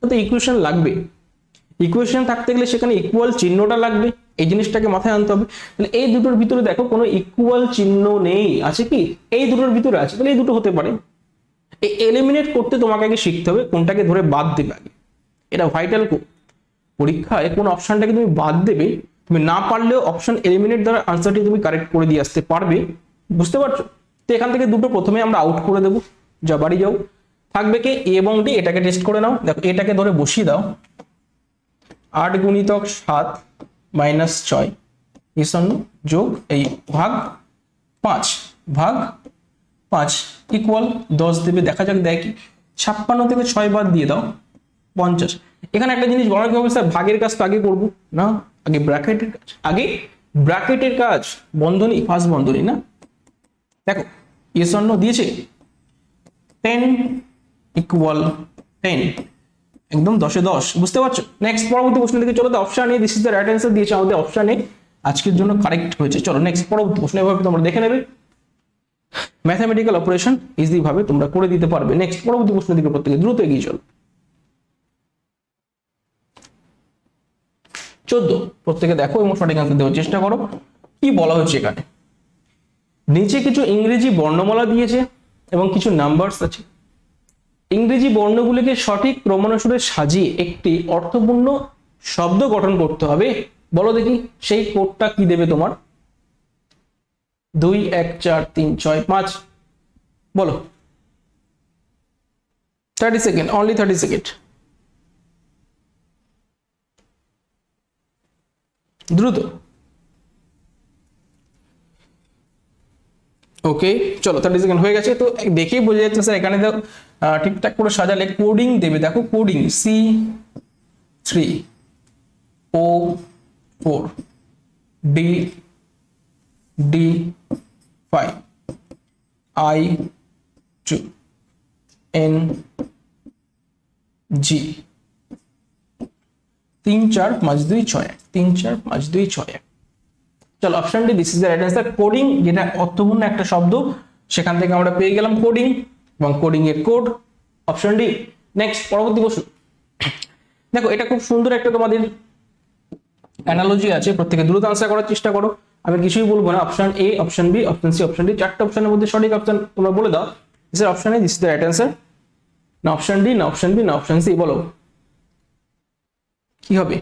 তো ইকুয়েশন লাগবে। ইকুয়েশন থাকতে গেলে সেখানে ইকুয়াল চিহ্নটা লাগবে, এই জিনিসটাকে মাথায় আনতে হবে। তাহলে এই দুটোর ভিতরে দেখো কোনো ইকুয়াল চিহ্ন নেই, আছে কি? এই দুটোর ভিতরে আছে, তাহলে এই দুটো হতে পারে। এই এলিমিনেট করতে তোমাকে আগে শিখতে হবে কোনটাকে ধরে বাদ দেবে আগে। এটা ভাইটাল। পরীক্ষায় কোন অপশনটাকে তুমি বাদ দেবে, তুমি না পারলেও অপশন এলিমিনেট দ্বারা আনসারটি তুমি কারেক্ট করে দিয়ে আসতে পারবে। বুঝতে পারছো? তো এখান থেকে দুটো প্রথমে আমরা আউট করে দেবো। যা বাড়ি যাও, থাকবে কি এ এবং ডি। এটাকে টেস্ট করে নাও। দেখো এটাকে ধরে বসিয়ে দাও, 8 গুণিতক 7 মাইনাস 6 ঈশান্য যোগ এই ভাগ 5 ভাগ 5 ইকুয়াল 10 দেবে। দেখা যাক দেয় কি। 56 থেকে 6 বাদ দিয়ে দাও 50। এখানে একটা জিনিস বলার কি হবে স্যার, ভাগের কাজটা আগে করবো না, আগে ব্র্যাকেটের কাজ। আগে ব্র্যাকেটের কাজ, বন্ধনী ফার্স্ট বন্ধনী না। দেখো ঈশান্য দিয়েছে 10 ইকুয়াল 10, একদম 10-এ 10, বুঝতে পারছো? নেক্সট পরবর্তী প্রশ্ন দিকে চলো। Option A this is the right answer দিয়েছে আমাদের, অপশন এ আজকের জন্য কারেক্ট হয়েছে। চলো নেক্সট পরবর্তী প্রশ্ন এভাবে তোমরা দেখে নেবে, ম্যাথমেটিক্যাল অপারেশন ইজি ভাবে তোমরা করে দিতে পারবে। নেক্সট পরবর্তী প্রশ্ন দিকে প্রত্যেকে দ্রুত এগিয়ে চলো। 14, প্রত্যেকে দেখো এবং সঠিক আনসার দেওয়ার চেষ্টা করো। কি বলা হচ্ছে এখানে, নিচে কিছু ইংরেজি বর্ণমালা দিয়েছে এবং কিছু নাম্বারস আছে। ইংরেজি বর্ণগুলিকে সঠিক ক্রমানুসারে সাজিয়ে একটি অর্থপূর্ণ শব্দ গঠন করতে হবে। বলো দেখি সেই কোডটা কি দেবে তোমার? 2, 1, 4, 3, 6, 5, বলো। 30 সেকেন্ড, অনলি 30 সেকেন্ড, দ্রুত। ওকে চলো 30 সেকেন্ড হয়ে গেছে। তো দেখেই বোঝা যাচ্ছে স্যার এখানে তো ঠিকঠাক করে সাজালে কোডিং দেবে। দেখো coding C3 O4 D5 I2 NG 3 4 5 2 6 3 4 5 2 6। চলো option D this is the right answer. Coding, যেটা অর্থপূর্ণ একটা শব্দ, সেখান থেকে আমরা পেয়ে গেলাম কোডিং এবং কোডিং এর কোড, অপশন ডি। নেক্সট পরবর্তী প্রশ্ন দেখো, এটা খুব সুন্দর একটা তোমাদের অ্যানালজি আছে, প্রত্যেকে দ্রুত আনসার করার চেষ্টা করো। আমি কিছুই বলবো না, option A, option B, option C, option D, চারটে অপশনের মধ্যে সঠিক অপশন তোমরা বলে দাও। This is option A, this is the right answer. না অপশন ডি, না অপশন বি, না অপশন সি, বলো কি হবে?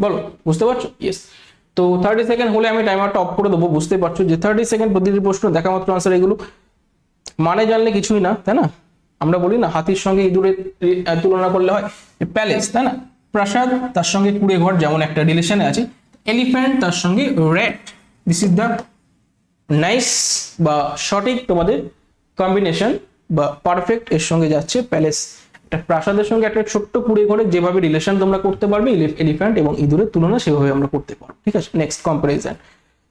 বলো, বুঝতে পারছো? ইয়েস। তো 30 সেকেন্ড হলে আমি টাইমারটা অফ করে দেবো। বুঝতে পারছো যে 30 সেকেন্ড প্রতিটি প্রশ্ন দেখা মাত্র আনসার, এগুলো মানে জানলে কিছুই না, তাই না? আমরা বলি না হাতির সঙ্গে ইঁদুরের তুলনা করলে হয় প্যালেস, তাই না? প্রাসাদ, তার সঙ্গে কুড়ে ঘর যেমন একটা রিলেশনে আছে। এলিফ্যান্ট তার সঙ্গে rat, this is the nice বা সঠিক তোমাদের কম্বিনেশন বা পারফেক্ট এর সঙ্গে যাচ্ছে প্যালেস। একটা প্রাসাদের সঙ্গে একটা ছোট্ট কুড়ে ঘরে যেভাবে রিলেশন তোমরা করতে পারবে এলিফ্যান্ট এবং ইঁদুরের তুলনা সেভাবে আমরা করতে পারবো, ঠিক আছে? নেক্সট কম্পারিজন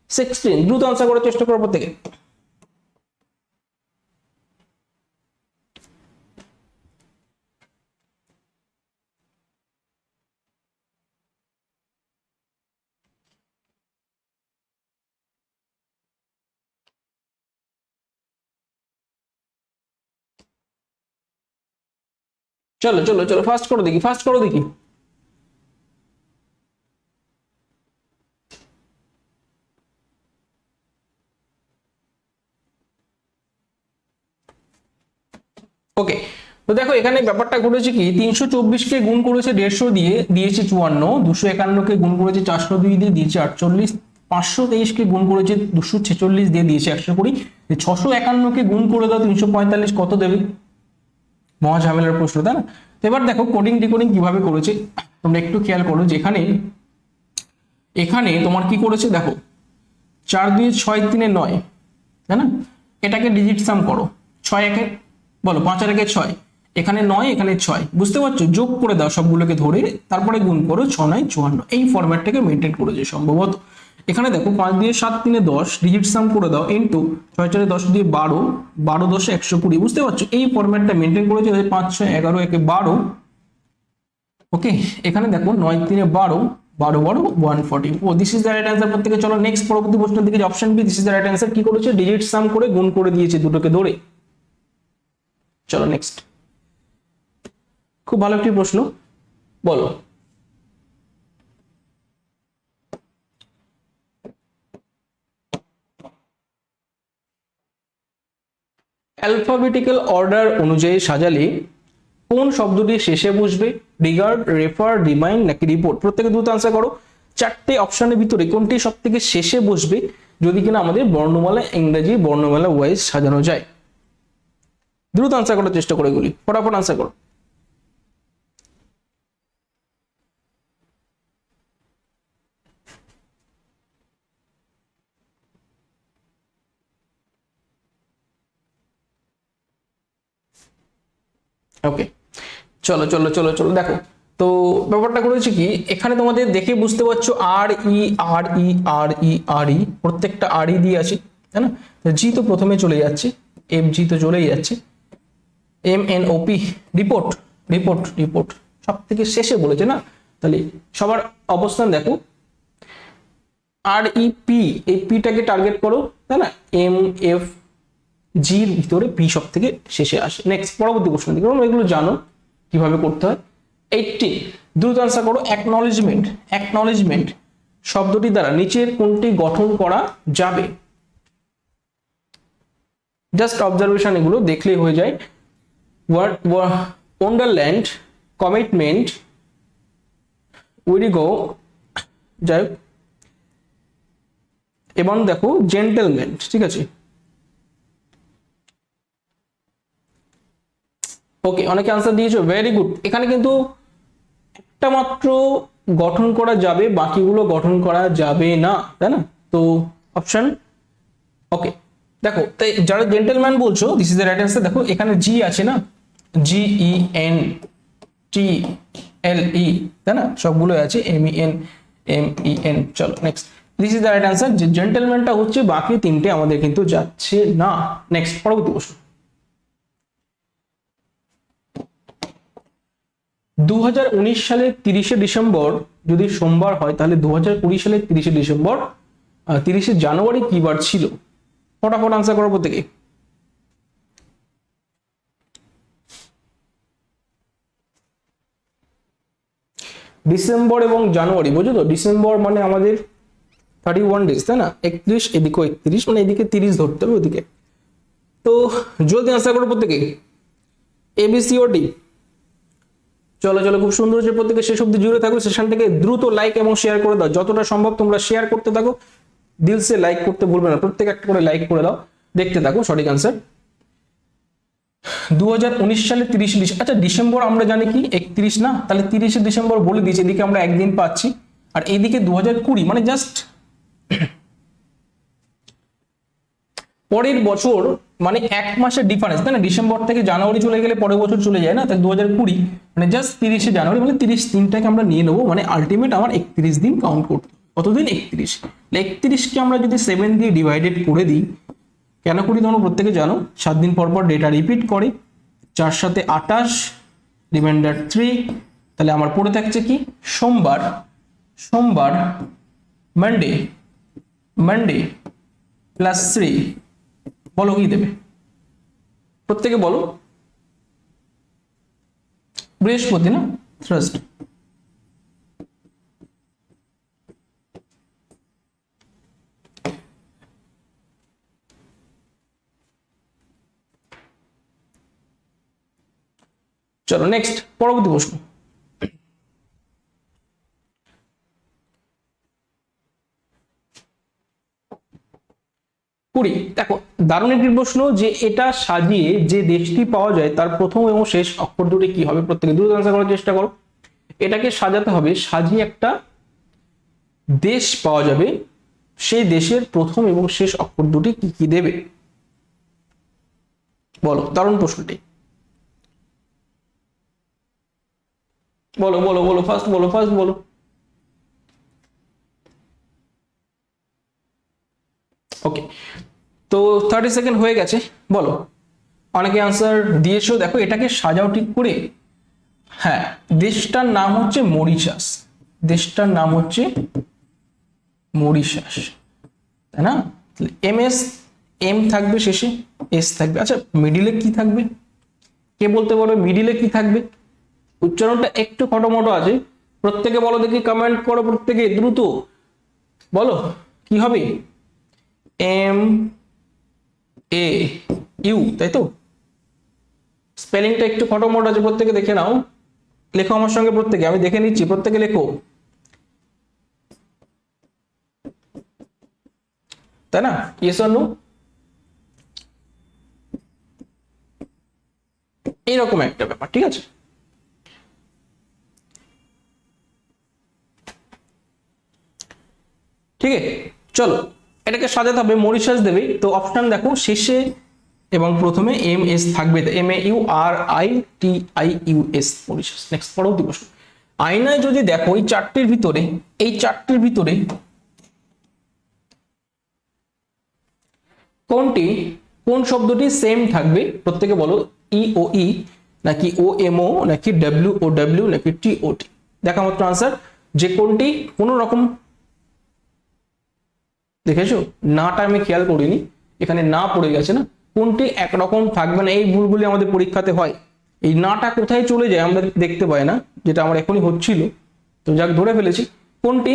16, দ্রুত আনসার করার চেষ্টা করবো প্রত্যেকে। চলো চলো চলো, ফাস্ট করো দেখি, ফাস্ট করো দেখি। ওকে, তো দেখো এখানে ব্যাপারটা ঘটেছে কি, 324 কে গুণ করেছে 150 দিয়ে, দিয়েছে 54, 251 কে গুণ করেছে 402 দিয়ে, দিয়েছে 48, 523 কে গুণ করেছে 246 দিয়ে, দিয়েছে 120, 651 কে গুণ করে দাও 345, কত দেবে? মহা ঝামেলার প্রশ্ন, তাই না? এবার দেখো কোডিং ডিকোডিং কিভাবে করেছে তোমরা একটু খেয়াল করো। যেখানে এখানে তোমার কি করেছে দেখো, 4 2 6 3 9, তাই না? এটাকে ডিজিট সাম করো, 6 1 বলো, 5 আর 1 6, এখানে 9, এখানে 6, বুঝতে পারছো? যোগ করে দাও সবগুলোকে ধরে, তারপরে গুণ করো, 6 9 54। এই ফরম্যাটটাকে মেনটেন করেছে সম্ভবত। এখানে দেখো 5 দিয়ে 7 3 10, ডিজিট সাম করে দাও, ইনটু 6 4 10 দিয়ে 12, 12 10 120, বুঝতে পারছো? এই ফরম্যাটটা মেনটেন করেছে। 5 6 11 1 12। ওকে, এখানে দেখো 9 3 12, 12 12 144, this is the right answer প্রত্যেকে। চলো নেক্সট পরবর্তী প্রশ্নের দিকে, option B, this is the right answer. কি করেছে? ডিজিট সাম করে গুণ করে দিয়েছে দুটোকে ধরে। চলো নেক্সট, খুব ভালো একটি প্রশ্ন, বলো অ্যালফাবেটিক্যাল অর্ডার অনুযায়ী সাজালে কোন শব্দটি শেষে বসবে? রিগার্ড, রেফার, রিমাইন্ড নাকি রিপোর্ট? প্রত্যেকে দ্রুত আনসার করো। চারটে অপশনের ভিতরে কোনটি সব থেকে শেষে বসবে যদি কিনা আমাদের বর্ণমালা, ইংরেজি বর্ণমালা ওয়াইজ সাজানো যায়? দ্রুত আনসার করার চেষ্টা করো, এগুলি ফটাফট আনসার করো। ওকে, চলো চলো চলো চলো, দেখো তো ব্যাপারটা করেছে কি, এখানে তোমাদের দেখে বুঝতে পারছো আর ই আর ই আর ই আর ই, প্রত্যেকটা আর ই দিয়ে আছে, তাই না? জি তো প্রথমে চলে যাচ্ছে, এম জি তো চলেই যাচ্ছে, M N O P report, report report সব থেকে শেষে বলেছে না, তাহলে সবার অবস্থান দেখো, আর ই পি, এই পিটাকে টার্গেট করো, তাই না? এম এফ জির ভিতরে পি সব থেকে শেষে আসে। নেক্সট পরবর্তী কোশ্চেন দেখো, এগুলো জানো কিভাবে করতে হয়। 18 দ্রুত আনসার করো। অ্যাকনলেজমেন্ট, অ্যাকনলেজমেন্ট শব্দটি দ্বারা নিচের কোনটি গঠন করা যাবে? জাস্ট অবজারভেশন, এগুলো দেখলেই হয়ে যায়। ওয়ান্ডারল্যান্ড, কমিটমেন্ট, উইডিগো, যাই হোক, এবং দেখো জেন্টেলম্যান, ঠিক আছে। ওকে, অনেকে আনসার দিয়েছো, ভেরি গুড। এখানে কিন্তু একটা মাত্র গঠন করা যাবে, বাকিগুলো গঠন করা যাবে না, তাই না? তো অপশন ওকে। দেখো তাই যারা জেন্টেলম্যান বলছো, this is the right answer. দেখো এখানে জি আছে না, জি ই এন টি এল ই, তাই না? সবগুলো আছে, M E N M E N. চলো next, this is the right answer. যে জেন্টেলম্যানটা হচ্ছে, বাকি তিনটে আমাদের কিন্তু যাচ্ছে না। নেক্সট পরবর্তী প্রশ্ন, 2019 সালের 30শে ডিসেম্বর যদি সোমবার হয়, তাহলে 2020 সালের 30শে ডিসেম্বর 30শে জানুয়ারি কি বার ছিল? ফটাফট আনসার করো প্রত্যেকে। ডিসেম্বর এবং জানুয়ারি, বুঝো তো? ডিসেম্বর মানে আমাদের 31 ডেজ, তাই না? 31, এদিকেও 31, মানে এদিকে 30 ধরতে হবে ওদিকে। তো জলদি আনসার করো প্রত্যেকে, এবিসিওডি। চলো চলো, খুব সুন্দর হচ্ছে, প্রত্যেকে শেষ অব্দি জুড়ে থাকো। সেশনটাকে দ্রুত লাইক এবং শেয়ার করে দাও, যতটা সম্ভব তোমরা শেয়ার করতে থাকো, দিল সে লাইক করতে ভুলবে না, প্রত্যেক একটা করে লাইক করে দাও। দেখতে থাকো সঠিক আনসার। 2019 সালে 30 ডিসেম্বর, আচ্ছা ডিসেম্বর আমরা জানি কি 31 না, তাহলে 30শে ডিসেম্বর বলে দিয়েছি, এদিকে আমরা একদিন পাচ্ছি, আর এইদিকে 2020, মানে জাস্ট পরের বছর, মানে এক মাসের ডিফারেন্স, তাই না? ডিসেম্বর থেকে জানুয়ারি চলে গেলে পরের বছর চলে যায় না, তাই 2020 মানে জাস্ট 30শে জানুয়ারি, মানে 30 দিনটাকে আমরা নিয়ে নেবো, মানে আলটিমেট আমার 31 দিন কাউন্ট করতে। কতদিন? 31। 31কে আমরা যদি 7 দিয়ে ডিভাইডেড করে দিই, কেন করি তোমরা প্রত্যেকে জানো, 7 দিন পর পর ডেটা রিপিট করে, 4 সাথে 28, রিমাইন্ডার 3, তাহলে আমার পড়ে থাকছে কি? সোমবার, সোমবার, মানডে, মানডে প্লাস 3, বলো কি দেবে? প্রত্যেকে বলো। বৃহস্পতি না, থার্সডে। চলো নেক্সট পরবর্তী প্রশ্ন, 20। দেখো দারুণ একটি প্রশ্ন, যে এটা সাজিয়ে যে দেশটি পাওয়া যায় তার প্রথম এবং শেষ অক্ষর দুটি কি হবে? প্রত্যেকে দ্রুত আনসার করার চেষ্টা করো। এটাকে সাজাতে হবে, সাজিয়ে একটা দেশ পাওয়া যাবে, সেই দেশের প্রথম এবং শেষ অক্ষর দুটি কি কি দেবে? বলো, দারুণ প্রশ্নটি, বলো বলো বলো, ফার্স্ট বলো, ফার্স্ট বলো। ওকে, তো 30 সেকেন্ড হয়ে গেছে, বলো। অনেকে আনসার দিয়েছো, দেখো এটাকে সাজাও ঠিক করে। হ্যাঁ, দেশটার নাম হচ্ছে মরিশাস, দেশটার নাম হচ্ছে মরিশাস, তাই না? এম এস, এম থাকবে শেষে, এস থাকবে। আচ্ছা মিডিলে কি থাকবে? কে বলতে পারবে মিডিলে কি থাকবে? উচ্চারণটা একটু খটোমটো আছে, প্রত্যেকে বলো দেখি, কমেন্ট করো প্রত্যেকে দ্রুত বলো কি হবে? এম এ ইউ, তাই তো? স্পেলিংটা একটু খটোমটো আছে, প্রত্যেকে দেখে নাও, লেখো আমার সঙ্গে প্রত্যেকে, আমি দেখে নিচ্ছি, প্রত্যেকে লেখো, তাই না? Yes or no? এইরকম একটা ব্যাপার, ঠিক আছে? ঠিক আছে, চলো এটাকে সাজাতে হবে, মরিশাস দেবে, তো অপশন দেখো শেষে এবং প্রথমে এম এস থাকবে, M A U R I T I U S, Mauritius. Next পরবর্তী প্রশ্ন, আয়নায় যদি দেখো এই চারটির ভিতরে, এই চারটির ভিতরে কোনটি কোন শব্দটি সেম থাকবে প্রত্যেকে বলো, ই ও ই নাকি ও এম ও নাকি ডব্লিউ ও ডব্লিউ নাকি টি ও টি। দেখা মাত্র আনসার যে কোনটি কোনো রকম, দেখেছো নাটা আমি খেয়াল করিনি, এখানে না পড়ে গেছে না, কোনটি একরকম থাকবে না, এই ভুলগুলি আমাদের পরীক্ষাতে হয়। এই নাটা কোথায় চলে যায় আমরা দেখতে পাই না, যেটা আমার এখনই হচ্ছিল, তো যাক ধরে ফেলেছি কোনটি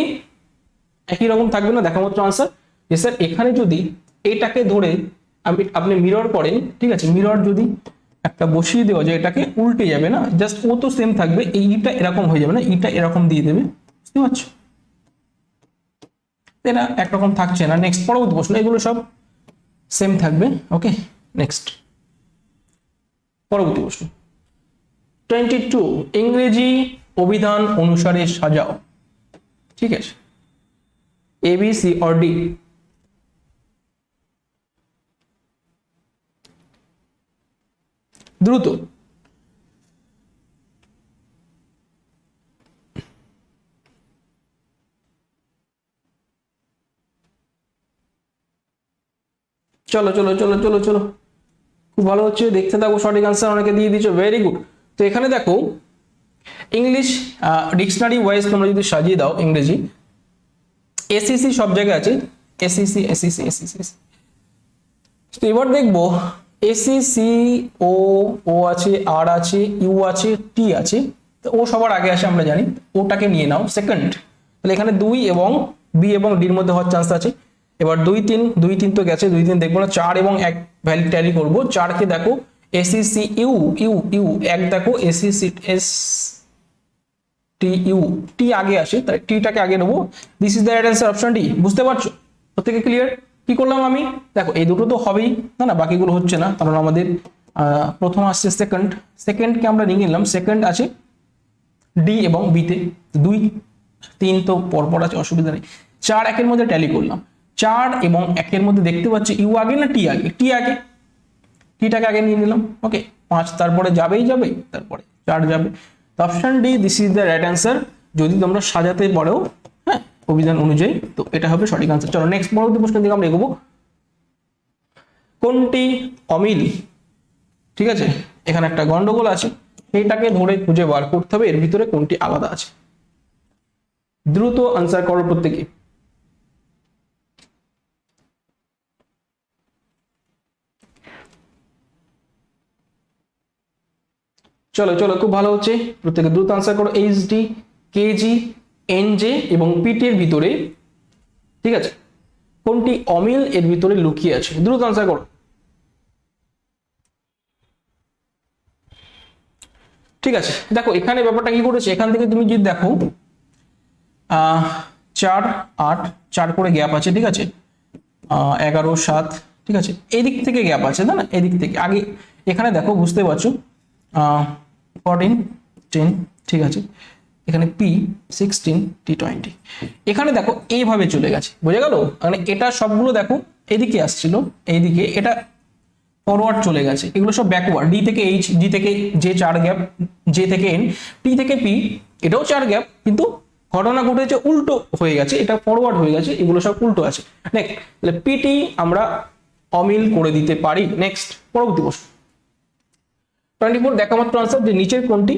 একই রকম থাকবে না। দেখা মাত্র আনসার যে স্যার এখানে যদি এটাকে ধরে আপনি মিরর করেন, ঠিক আছে, মিরর যদি একটা বসিয়ে দেওয়া যায় এটাকে উল্টে যাবে না, জাস্ট ও তো সেম থাকবে, এইটা এরকম হয়ে যাবে না, এইটা এরকম দিয়ে দেবে, বুঝতে পারছো, এটা একরকম থাকছে না। নেক্সট পরবর্তী প্রশ্ন, এগুলো সব সেম থাকবে। ওকে, নেক্সট পরবর্তী প্রশ্ন 22, ইংরেজি অভিধান অনুসারে সাজাও। ঠিক আছে, এ বি সি অর ডি। দ্রুত, চলো চলো চলো চলো চলো, খুব ভালো হচ্ছে, দেখতে থাকো, সঠিক আনসার অনেকে দিয়ে দিচ্ছ, ভেরি গুড। তো এখানে দেখো ইংলিশ ডিকশনারি ওয়াইজ তোমরা যদি সাজিয়ে দাও, ইংরেজি এসিসি সব জায়গায় আছে, এসিসি এসিসি এসিসি। তো এবার দেখবো এসিসি ও, ও আছে, আর আছে, ইউ আছে, টি আছে, তো ও সবার আগে আসে আমরা জানি, ওটাকে নিয়ে নাও সেকেন্ড, তাহলে এখানে 2 এবং বি এবং ডির মধ্যে হওয়ার চান্স আছে। এবার 2 3 তো গেছে, 2 3 দেখবো না, 4 এবং 1 ভ্যালু ট্যালি করবো, 4 কে দেখো এসিসি ইউ ইউ ইউ, 1 দেখো এসিসি এস টি ইউ, টি আগে আসে, তাই টিটাকে আগে নেবো, this is the right answer option D. বুঝতে পারছো প্রত্যেকে ক্লিয়ার? কি করলাম আমি, দেখো এই দুটো তো হবেই না, না বাকিগুলো হচ্ছে না, কারণ আমাদের প্রথম আসছে সেকেন্ড, সেকেন্ডকে আমরা নিয়ে নিলাম, সেকেন্ড আছে ডি এবং বিতে, 2 3 তো পরপর আছে, অসুবিধা নেই। 4 1 এর মধ্যে ট্যালি করলাম, 4 এবং 1 এর মধ্যে দেখতে পাচ্ছি ইউ আগে না টি আগে, টি আগে, টিটাকে আগে নিয়ে নিলাম। ওকে, 5 তারপরে যাবেই যাবে, তারপরে 4 যাবে, তো option D this is the right answer. যদি তোমরা সাজাতে পারো হ্যাঁ অভিধান অনুযায়ী, তো এটা হবে সঠিক আনসার। চলো নেক্সট পরবর্তী প্রশ্নের দিকে আমরা এগোবো। কোনটি অমিল? ঠিক আছে, এখানে একটা গন্ডগোল আছে, সেইটাকে ধরে খুঁজে বার করতে হবে এর ভিতরে কোনটি আলাদা আছে। দ্রুত আনসার করো প্রত্যেকে। চলো চলো, খুব ভালো হচ্ছে, প্রত্যেকে দ্রুত আনসার করো। এইচ ডি, কেজি, এনজে এবং পিটির ভিতরে, ঠিক আছে, কোনটি অমিল এর ভিতরে লুকিয়ে আছে? দ্রুত আনসার করো। ঠিক আছে, দেখো এখানে ব্যাপারটা কি করেছে, এখান থেকে তুমি যদি দেখো 4 8 4 করে গ্যাপ আছে, ঠিক আছে, 11 7, ঠিক আছে, এদিক থেকে গ্যাপ আছে, তাই না, এদিক থেকে আগে, এখানে দেখো বুঝতে পারছো 14 10, ঠিক আছে, এখানে পি 16 টি 20, এখানে দেখো এইভাবে চলে গেছে, বোঝা গেল, মানে এটা সবগুলো দেখো এদিকে আসছিল, এইদিকে এটা ফরওয়ার্ড চলে গেছে, এগুলো সব ব্যাকওয়ার্ড, ডি থেকে এইচ, জি থেকে জে 4 গ্যাপ, জে থেকে এন, টি থেকে পি এটাও 4 গ্যাপ, কিন্তু ঘটনা ঘটেছে উল্টো হয়ে গেছে, এটা ফরওয়ার্ড হয়ে গেছে, এগুলো সব উল্টো আছে। নেক্সট, তাহলে পিটি আমরা অমিল করে দিতে পারি। নেক্সট পরবর্তী প্রশ্ন 24, দেখা মাত্র আনসার যে নিচের কোনটি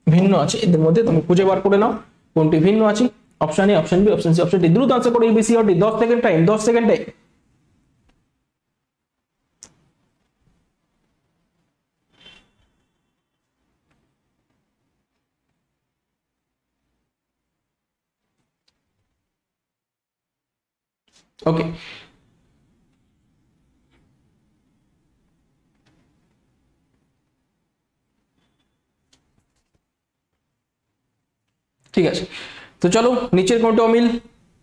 ভিন্ন আছে, এদের মধ্যে তুমি খুঁজে বার করে নাও কোনটি ভিন্ন আছে। Option A, option B, option C, option D, দ্রুত আনসার করো, ABC or D, 10 second time, 10 second time. Okay, ঠিক আছে, তো চলো নিচের কোনটা অমিল,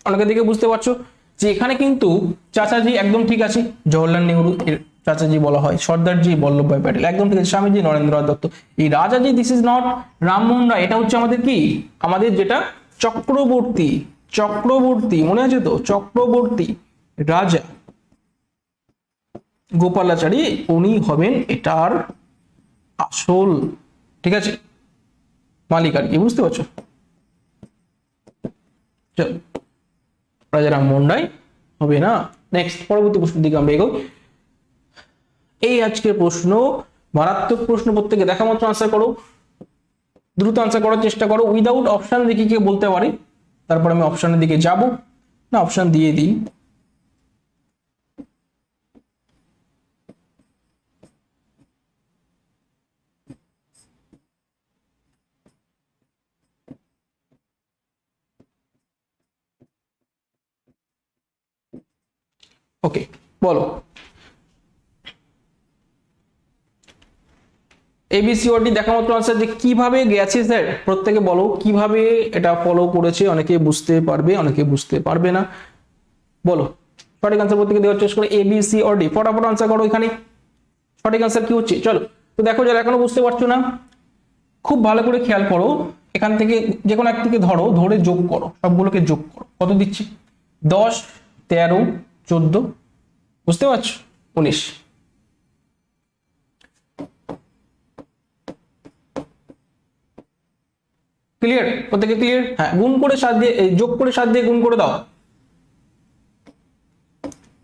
অনেকে দেখে বুঝতে পারছো যে এখানে কিন্তু চাচাজি একদম ঠিক আছে, জওহরলাল নেহরু এর চাচাজি বলা হয়, সর্দারজি বল্লভভাই প্যাটেল একদম ঠিক আছে, স্বামীজি নরেন্দ্রনাথ দত্ত, এই Rajaji this is not Rammohan Roy, এটা হচ্ছে আমাদের কি, আমাদের যেটা চক্রবর্তী, চক্রবর্তী মনে আছে তো, চক্রবর্তী রাজা গোপালাচারী উনি হবেন এটার আসল, ঠিক আছে, মালিক আর কি, বুঝতে পারছো। রাজা রামমোহন রায় হবে না। নেক্সট পরবর্তী প্রশ্নের দিকে আমরা এগোই। এই আজকের প্রশ্ন মারাত্মক প্রশ্ন, প্রত্যেকে দেখা মাত্র আনসার করো, দ্রুত আনসার করার চেষ্টা করো। উইদাউট অপশন দেখি কে বলতে পারে, তারপর আমি অপশনের দিকে যাব না, অপশন দিয়ে দিই। ওকে, বলো এবিসিওডি দেখা মাত্র আনসার যে কিভাবে গেছে স্যার, প্রত্যেকে বলো কিভাবে এটা ফলো করেছে। অনেকে বুঝতে পারবে, অনেকে বুঝতে পারবে না। বলো সঠিক আনসার প্রত্যেকে দেওয়ার চেষ্টা করো। এবিসিওডি ফটাফট আনসার করো। এখানে সঠিক আনসার কি হচ্ছে চলো। তো দেখো যারা এখনো বুঝতে পারছো না, খুব ভালো করে খেয়াল করো। এখান থেকে যে কোনো এক থেকে ধরো, ধরে যোগ করো, সবগুলোকে যোগ করো। কত দিচ্ছি? 10, 13, 14, বুঝতে পারছো, 19। ক্লিয়ার? প্রত্যেকে ক্লিয়ার? হ্যাঁ, গুণ করে 7 দিয়ে, যোগ করে 7 দিয়ে গুণ করে দাও।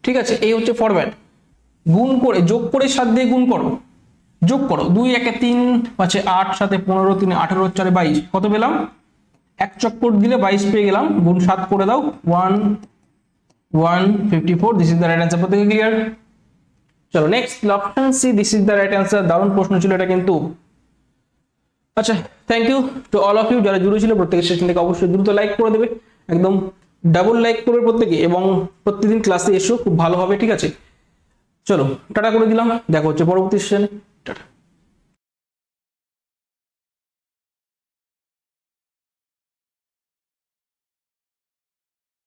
ঠিক আছে, এই হচ্ছে ফরম্যাট। গুণ করে, যোগ করে 7 দিয়ে গুণ করো, যোগ করো। 2 1 3 5 8 7 15 3 18 4 22, কত পেলাম? এক চক্কর দিলে 22 পেয়ে গেলাম। গুণ 7 করে দাও, 154। This is the right answer. প্রত্যেকে ক্লিয়ার? চলো next, option C, this is the right answer. দারুণ প্রশ্ন ছিল এটা কিন্তু। আচ্ছা, thank you to all of you যারা জুড়ে ছিল। প্রত্যেকের সেশন থেকে অবশ্যই দ্রুত লাইক করে দেবে, একদম ডাবল লাইক করবে প্রত্যেকে, এবং প্রতিদিন ক্লাসে এসো, খুব ভালো হবে। ঠিক আছে, চলো টাটা করে দিলাম, দেখা হচ্ছে পরবর্তী সেশনে।